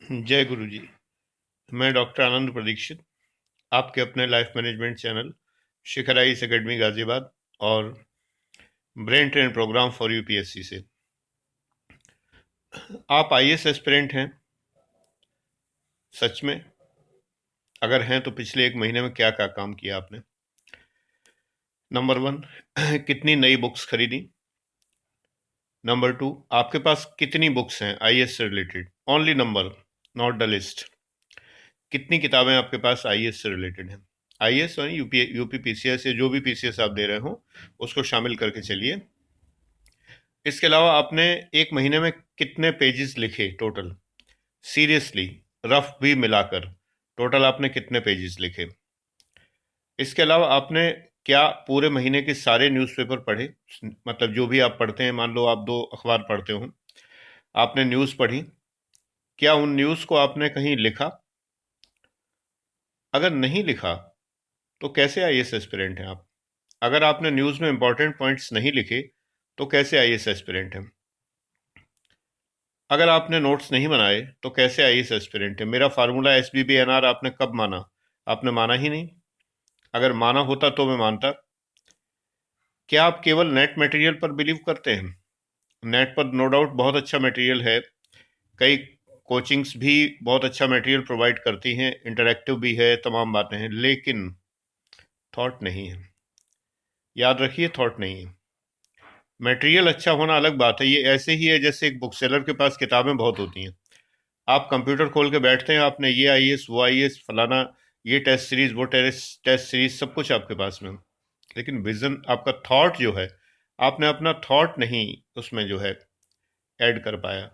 जय गुरु जी। मैं डॉक्टर आनंद प्रदीक्षित, आपके अपने लाइफ मैनेजमेंट चैनल शिखर आईएएस एकेडमी गाजियाबाद और brain train programme for UPSC से। आप आईएएस एस्पिरेंट हैं? सच में? अगर हैं तो पिछले एक महीने में क्या क्या काम किया आपने? नंबर 1, कितनी नई बुक्स खरीदी? नंबर 2, आपके पास कितनी बुक्स हैं आईएएस से related? Only number, not the list. कितनी किताबें आपके पास आईएएस से रिलेटेड हैं? आईएएस और यूपी पीसीएस या जो भी पीसीएस आप दे रहे हो उसको शामिल करके चलिए। इसके अलावा आपने एक महीने में कितने पेजेस लिखे टोटल? सीरियसली, रफ भी मिलाकर टोटल आपने कितने पेजेस लिखे? इसके अलावा आपने क्या पूरे महीने के सारे न्यूज़पेपर पढ़े? मतलब जो भी आप पढ़ते हैं, मान लो आप 2 अखबार पढ़ते हो, आपने न्यूज़ पढ़ी, क्या उन न्यूज़ को आपने कहीं लिखा? अगर नहीं लिखा तो कैसे आईएएस एस्पिरेंट हैं आप? अगर आपने न्यूज़ में इंपॉर्टेंट पॉइंट्स नहीं लिखे तो कैसे आईएएस एस्पिरेंट हैं? अगर आपने नोट्स नहीं बनाए तो कैसे आईएएस एस्पिरेंट है? मेरा फार्मूला SBBNR आपने कब माना? आपने माना ही नहीं। अगर माना होता तो मैं मानता। क्या आप केवल नेट मटेरियल पर बिलीव करते हैं? नेट पर नो डाउट बहुत अच्छा मटेरियल है, कई कोचिंग्स भी बहुत अच्छा मटेरियल प्रोवाइड करती हैं, इंटरेक्टिव भी है, तमाम बातें हैं, लेकिन थॉट नहीं है। याद रखिए, थॉट नहीं है। मटेरियल अच्छा होना अलग बात है। ये ऐसे ही है जैसे एक बुक सेलर के पास किताबें बहुत होती हैं। आप कंप्यूटर खोल के बैठते हैं, आपने ये आईएएस, वो आईएएस, फलाना, ये टेस्ट सीरीज, वो टेस्ट सीरीज, सब कुछ आपके पास में, लेकिन विजन, आपका थॉट जो है, आपने अपना थॉट नहीं उसमें जो है ऐड कर पाया।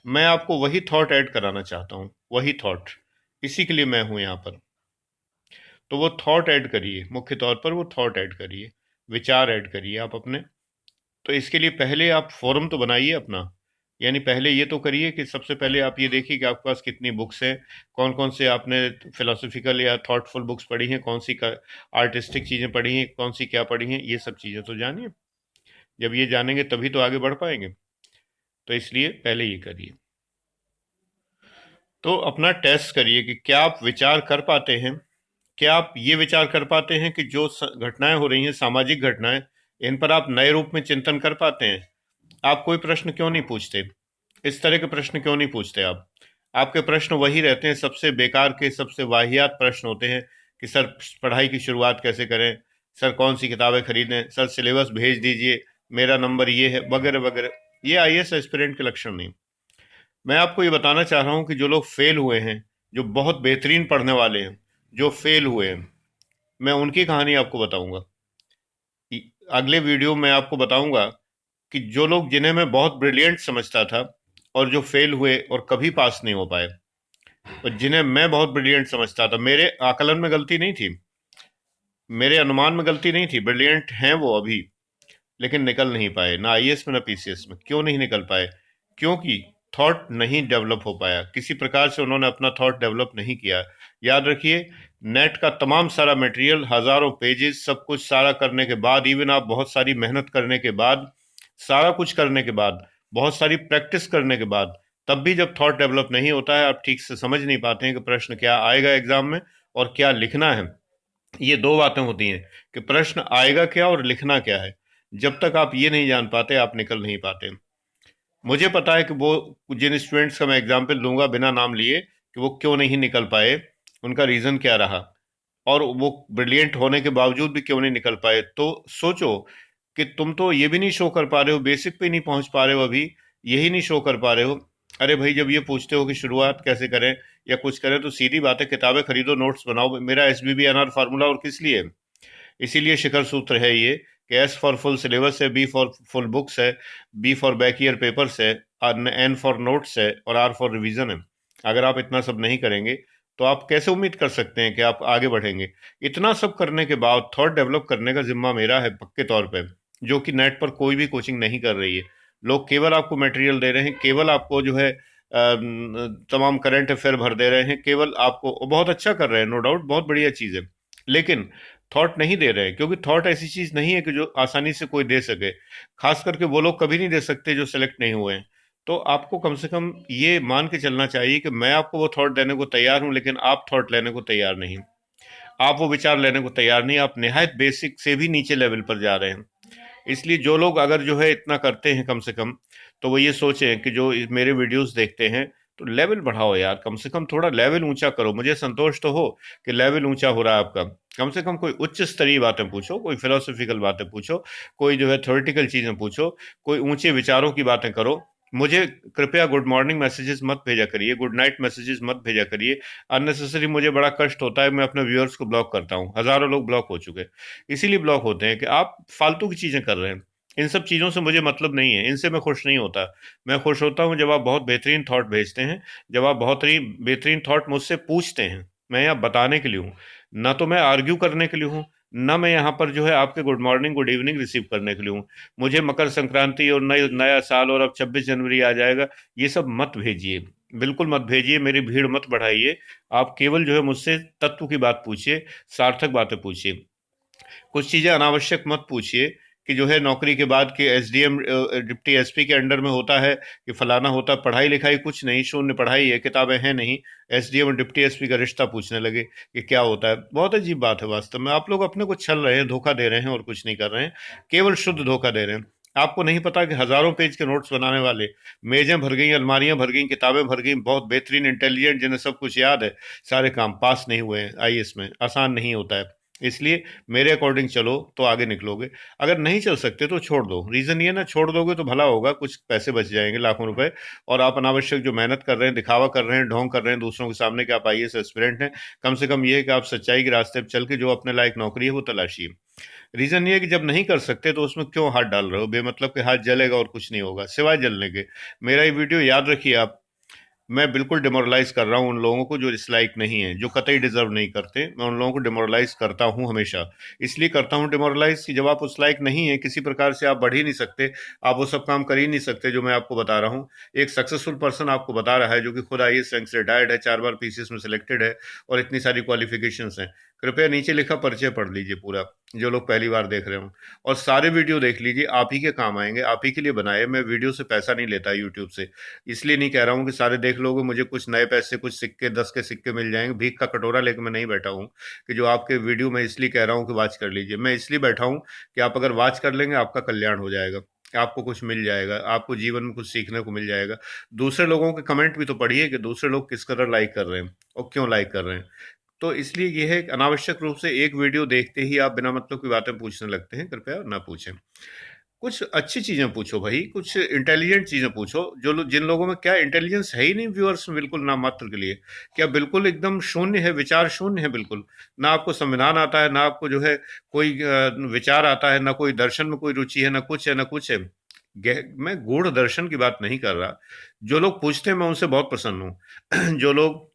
मैं आपको वही थॉट ऐड कराना चाहता हूँ, वही थॉट, इसी के लिए मैं हूँ यहाँ पर। तो वो थॉट ऐड करिए, मुख्य तौर पर वो थॉट ऐड करिए, विचार ऐड करिए आप अपने। तो इसके लिए पहले आप फोरम तो बनाइए अपना। यानी पहले ये तो करिए कि सबसे पहले आप ये देखिए कि आपके पास कितनी बुक्स हैं, कौन कौन से आपने फिलोसफिकल या थॉटफुल बुक्स पढ़ी हैं, कौन सी का आर्टिस्टिक चीज़ें पढ़ी हैं, कौन सी क्या पढ़ी हैं, ये सब चीज़ें तो जानिए। जब ये जानेंगे तभी तो आगे बढ़ पाएंगे। तो इसलिए पहले ये करिए। तो अपना टेस्ट करिए कि क्या आप विचार कर पाते हैं, क्या आप ये विचार कर पाते हैं कि जो घटनाएं हो रही हैं, सामाजिक घटनाएं, इन पर आप नए रूप में चिंतन कर पाते हैं? आप कोई प्रश्न क्यों नहीं पूछते? इस तरह के प्रश्न क्यों नहीं पूछते आप? आपके प्रश्न वही रहते हैं, सबसे बेकार के, सबसे वाहियात प्रश्न होते हैं कि सर पढ़ाई की शुरुआत कैसे करें, सर कौन सी किताबें खरीदें, सर सिलेबस भेज दीजिए, मेरा नंबर ये है, वगैरह वगैरह। ये आईएएस एस्पिरेंट के लक्षण नहीं। मैं आपको ये बताना चाह रहा हूँ कि जो लोग फेल हुए हैं, जो बहुत बेहतरीन पढ़ने वाले हैं, जो फेल हुए हैं, मैं उनकी कहानी आपको बताऊंगा। अगले वीडियो में आपको बताऊंगा कि जो लोग, जिन्हें मैं बहुत ब्रिलियंट समझता था और जो फेल हुए और कभी पास नहीं हो पाए, और जिन्हें मैं बहुत ब्रिलियंट समझता था, मेरे आकलन में गलती नहीं थी, मेरे अनुमान में गलती नहीं थी, ब्रिलियंट हैं वो अभी, लेकिन निकल नहीं पाए, ना आईएएस में ना पीसीएस में। क्यों नहीं निकल पाए? क्योंकि थॉट नहीं डेवलप हो पाया, किसी प्रकार से उन्होंने अपना थॉट डेवलप नहीं किया। याद रखिए, नेट का तमाम सारा मटेरियल, हजारों पेजेस, सब कुछ सारा करने के बाद, इवन आप बहुत सारी मेहनत करने के बाद, सारा कुछ करने के बाद, बहुत सारी प्रैक्टिस करने के बाद, तब भी जब थॉट डेवलप नहीं होता है, आप ठीक से समझ नहीं पाते हैं कि प्रश्न क्या आएगा एग्जाम में और क्या लिखना है। ये दो बातें होती हैं कि प्रश्न आएगा क्या और लिखना क्या है। जब तक आप ये नहीं जान पाते, आप निकल नहीं पाते। मुझे पता है कि वो, जिन स्टूडेंट्स का मैं एग्जाम्पल लूंगा बिना नाम लिए, कि वो क्यों नहीं निकल पाए, उनका रीज़न क्या रहा, और वो ब्रिलियंट होने के बावजूद भी क्यों नहीं निकल पाए। तो सोचो कि तुम तो ये भी नहीं शो कर पा रहे हो, बेसिक पे नहीं पहुंच पा रहे हो अभी, यही नहीं शो कर पा रहे हो। अरे भाई, जब ये पूछते हो कि शुरुआत कैसे करें या कुछ करें, तो सीधी बात है, किताबें खरीदो, नोट्स बनाओ। मेरा SBBNR फार्मूला और किस लिए? इसीलिए शिखर सूत्र है ये कि S फॉर फुल सिलेबस है, B फॉर फुल बुक्स है, B for back year papers है, और N फॉर नोट्स है, और R फॉर रिवीजन है। अगर आप इतना सब नहीं करेंगे तो आप कैसे उम्मीद कर सकते हैं कि आप आगे बढ़ेंगे? इतना सब करने के बाद थॉट डेवलप करने का जिम्मा मेरा है पक्के तौर पे, जो कि नेट पर कोई भी कोचिंग नहीं कर रही है। लोग केवल आपको मटेरियल दे रहे हैं, केवल आपको जो है तमाम करंट अफेयर भर दे रहे हैं, केवल आपको, और बहुत अच्छा कर रहे हैं, नो डाउट, बहुत बढ़िया चीज़ है, लेकिन थॉट नहीं दे रहे हैं। क्योंकि थॉट ऐसी चीज नहीं है कि जो आसानी से कोई दे सके, खास करके वो लोग कभी नहीं दे सकते जो सेलेक्ट नहीं हुए हैं। तो आपको कम से कम ये मान के चलना चाहिए कि मैं आपको वो थॉट देने को तैयार हूं, लेकिन आप थॉट लेने को तैयार नहीं, आप वो विचार लेने को तैयार नहीं, आप निहायत बेसिक से भी नीचे लेवल पर जा रहे हैं। इसलिए जो लोग अगर जो है इतना करते हैं कम से कम, तो वो ये सोचें कि जो मेरे वीडियोस देखते हैं, तो लेवल बढ़ाओ यार, कम से कम थोड़ा लेवल ऊंचा करो। मुझे संतोष तो हो कि लेवल ऊंचा हो रहा है आपका। कम से कम कोई उच्च स्तरीय बातें पूछो, कोई फिलोसफिकल बातें पूछो, कोई जो है थ्योरेटिकल चीजें पूछो, कोई ऊंचे विचारों की बातें करो। मुझे कृपया गुड मॉर्निंग मैसेजेस मत भेजा करिए, गुड नाइट मैसेजेस मत भेजा करिए। अननेसेसरी मुझे बड़ा कष्ट होता है, मैं अपने व्यूअर्स को ब्लॉक करता हूँ। हजारों लोग ब्लॉक हो चुके हैं, इसीलिए ब्लॉक होते हैं कि आप फालतू की चीजें कर रहे हैं। इन सब चीज़ों से मुझे मतलब नहीं है, इनसे मैं खुश नहीं होता। मैं खुश होता हूँ जब आप बहुत बेहतरीन थॉट भेजते हैं, जब आप बहुत ही बेहतरीन थॉट मुझसे पूछते हैं। मैं यहाँ बताने के लिए हूँ, ना तो मैं आर्ग्यू करने के लिए हूँ, ना मैं यहाँ पर जो है आपके good morning good evening receive करने के लिए हूँ। मुझे मकर संक्रांति और नया साल और अब 26 जनवरी आ जाएगा, ये सब मत भेजिए, बिल्कुल मत भेजिए, मेरी भीड़ मत बढ़ाइए। आप केवल जो है मुझसे तत्व की बात पूछिए, सार्थक बातें पूछिए। कुछ चीज़ें अनावश्यक मत पूछिए कि जो है नौकरी के बाद कि एसडीएम डिप्टी एसपी के अंडर में होता है कि फलाना होता। पढ़ाई लिखाई कुछ नहीं, शून्य पढ़ाई है, किताबें हैं नहीं। एसडीएम और डिप्टी एसपी का रिश्ता पूछने लगे कि क्या होता है। बहुत अजीब बात है, वास्तव में आप लोग अपने को छल रहे हैं, धोखा दे रहे हैं और कुछ नहीं कर रहे हैं, केवल शुद्ध धोखा दे रहे हैं। आपको नहीं पता कि हजारों पेज के नोट्स बनाने वाले, मेजें भर गई, अलमारियां भर गई, किताबें भर गई, बहुत बेहतरीन इंटेलिजेंट जिन्हें सब कुछ याद है, सारे काम पास नहीं हुए हैं आईएएस में। आसान नहीं होता है, इसलिए मेरे अकॉर्डिंग चलो तो आगे निकलोगे। अगर नहीं चल सकते तो छोड़ दो। रीजन ये ना, छोड़ दोगे तो भला होगा, कुछ पैसे बच जाएंगे, लाखों रुपए। और आप अनावश्यक जो मेहनत कर रहे हैं, दिखावा कर रहे हैं, ढोंग कर रहे हैं दूसरों के सामने कि आप आईएएस एस्पिरेंट हैं, कम से कम ये है कि आप सच्चाई के रास्ते पर चल के जो अपने लायक नौकरी है वो तलाशिए। रीजन ये है कि जब नहीं कर सकते तो उसमें क्यों हाथ डाल रहे हो बेमतलब के? हाथ जलेगा और कुछ नहीं होगा सिवाय जलने के। मेरा ये वीडियो याद रखिए आप, मैं बिल्कुल डिमोरलाइज कर रहा हूँ उन लोगों को जो इस लायक नहीं है, जो कतई डिजर्व नहीं करते। मैं उन लोगों को डिमोरलाइज करता हूँ हमेशा। इसलिए करता हूँ डिमोरलाइज कि जब आप उस लायक नहीं है, किसी प्रकार से आप बढ़ ही नहीं सकते, आप वो सब काम कर ही नहीं सकते जो मैं आपको बता रहा हूँ। एक सक्सेसफुल पर्सन आपको बता रहा है, जो कि खुद आईएएस रैंक से रिटायर्ड है, 4 बार पीसीएस में सिलेक्टेड है और इतनी सारी क्वालिफिकेशंस हैं। कृपया नीचे लिखा परिचय पढ़ लीजिए पूरा, जो लोग पहली बार देख रहे हो, और सारे वीडियो देख लीजिए, आप ही के काम आएंगे, आप ही के लिए बनाए। मैं वीडियो से पैसा नहीं लेता यूट्यूब से, इसलिए नहीं कह रहा हूँ कि सारे देख लोगे, मुझे कुछ नए पैसे, कुछ सिक्के, 10 के सिक्के मिल जाएंगे। भीख का कटोरा लेकर मैं नहीं बैठा हूँ कि जो आपके वीडियो मैं इसलिए कह रहा हूँ कि वॉच कर लीजिए। मैं इसलिए बैठा हूँ कि आप अगर वॉच कर लेंगे, आपका कल्याण हो जाएगा, आपको कुछ मिल जाएगा, आपको जीवन में कुछ सीखने को मिल जाएगा। दूसरे लोगों के कमेंट भी तो पढ़िए कि दूसरे लोग किस कदर लाइक कर रहे हैं और क्यों लाइक कर रहे हैं। तो इसलिए ये है कि अनावश्यक रूप से एक वीडियो देखते ही आप बिना मतलब की बातें पूछने लगते हैं, कृपया ना पूछें। कुछ अच्छी चीजें पूछो भाई, कुछ इंटेलिजेंट चीजें पूछो। जो लोग, जिन लोगों में क्या इंटेलिजेंस है ही नहीं व्यूअर्स में, बिल्कुल ना मात्र के लिए, क्या बिल्कुल एकदम शून्य है, विचार शून्य है बिल्कुल। ना आपको संविधान आता है, ना आपको जो है कोई विचार आता है, ना कोई दर्शन में कोई रुचि है, ना कुछ है, ना कुछ है। मैं गूढ़ दर्शन की बात नहीं कर रहा। जो लोग पूछते हैं मैं उनसे बहुत प्रसन्न हूँ। जो लोग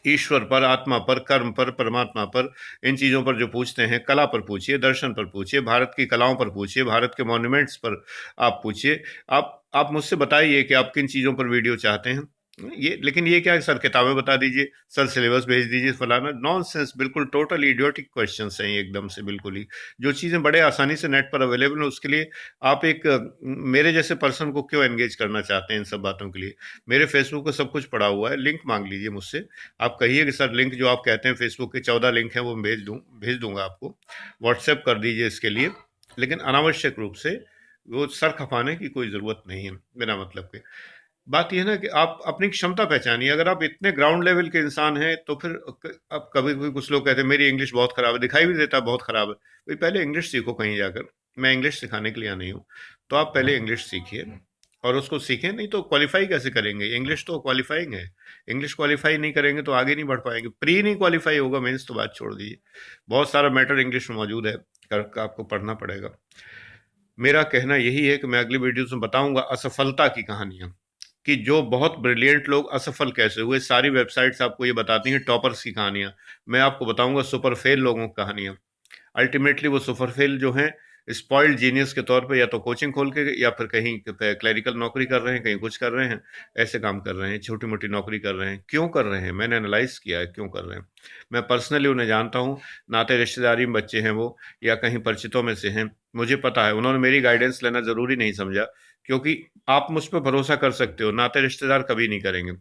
ईश्वर पर, आत्मा पर, कर्म पर, परमात्मा पर, इन चीजों पर जो पूछते हैं, कला पर पूछिए, दर्शन पर पूछिए, भारत की कलाओं पर पूछिए, भारत के मॉन्यूमेंट्स पर आप पूछिए। आप मुझसे बताइए कि आप किन चीजों पर वीडियो चाहते हैं। ये लेकिन ये क्या है, सर किताबें बता दीजिए, सर सिलेबस भेज दीजिए, फलाना नॉनसेंस, बिल्कुल टोटल इडियोटिक क्वेश्चंस हैं ये, एकदम से बिल्कुल ही। जो चीजें बड़े आसानी से नेट पर अवेलेबल है, उसके लिए आप एक मेरे जैसे पर्सन को क्यों एंगेज करना चाहते हैं इन सब बातों के लिए? मेरे फेसबुक पर सब कुछ पड़ा हुआ है, लिंक मांग लीजिए मुझसे। आप कहिए कि सर लिंक जो आप कहते हैं फेसबुक के 14 लिंक हैं वो मैं भेज दूंगा आपको, व्हाट्सएप कर दीजिए इसके लिए। लेकिन अनावश्यक रूप से वो सर खपाने की कोई ज़रूरत नहीं है बिना मतलब के। बात यह है ना कि आप अपनी क्षमता पहचानिए। अगर आप इतने ग्राउंड लेवल के इंसान हैं तो फिर अब कभी कभी कुछ लोग कहते हैं मेरी इंग्लिश बहुत ख़राब है, दिखाई भी देता है बहुत ख़राब है। भाई पहले इंग्लिश सीखो कहीं जाकर। मैं इंग्लिश सिखाने के लिए नहीं हूँ, तो आप पहले इंग्लिश सीखिए और उसको सीखें। नहीं तो क्वालिफाई कैसे करेंगे? इंग्लिश तो क्वालिफाइंग है, इंग्लिश क्वालिफाई नहीं करेंगे तो आगे नहीं बढ़ पाएंगे। प्री नहीं क्वालिफाई होगा, मेंस तो बात छोड़ दीजिए। बहुत सारा मैटर इंग्लिश में मौजूद है, आपको पढ़ना पड़ेगा। मेरा कहना यही है कि मैं अगली वीडियोस में बताऊंगा असफलता की कहानियां, कि जो बहुत ब्रिलियंट लोग असफल कैसे हुए। सारी वेबसाइट्स आपको ये बताती हैं टॉपर्स की कहानियां। मैं आपको बताऊंगा सुपर फेल लोगों की कहानियां। अल्टीमेटली वो सुपर फेल जो हैं, स्पॉइल्ड जीनियस के तौर पे या तो कोचिंग खोल के, या फिर कहीं क्लरिकल नौकरी कर रहे हैं, कहीं कुछ कर रहे हैं, ऐसे काम कर रहे हैं, छोटी मोटी नौकरी कर रहे हैं। क्यों कर रहे हैं? मैंने एनालाइज किया है क्यों कर रहे हैं। मैं पर्सनली उन्हें जानता हूँ, नाते रिश्तेदारी में बच्चे हैं वो, या कहीं परिचितों में से हैं। मुझे पता है, उन्होंने मेरी गाइडेंस लेना ज़रूरी नहीं समझा। क्योंकि आप मुझ पर भरोसा कर सकते हो, नाते रिश्तेदार कभी नहीं करेंगे।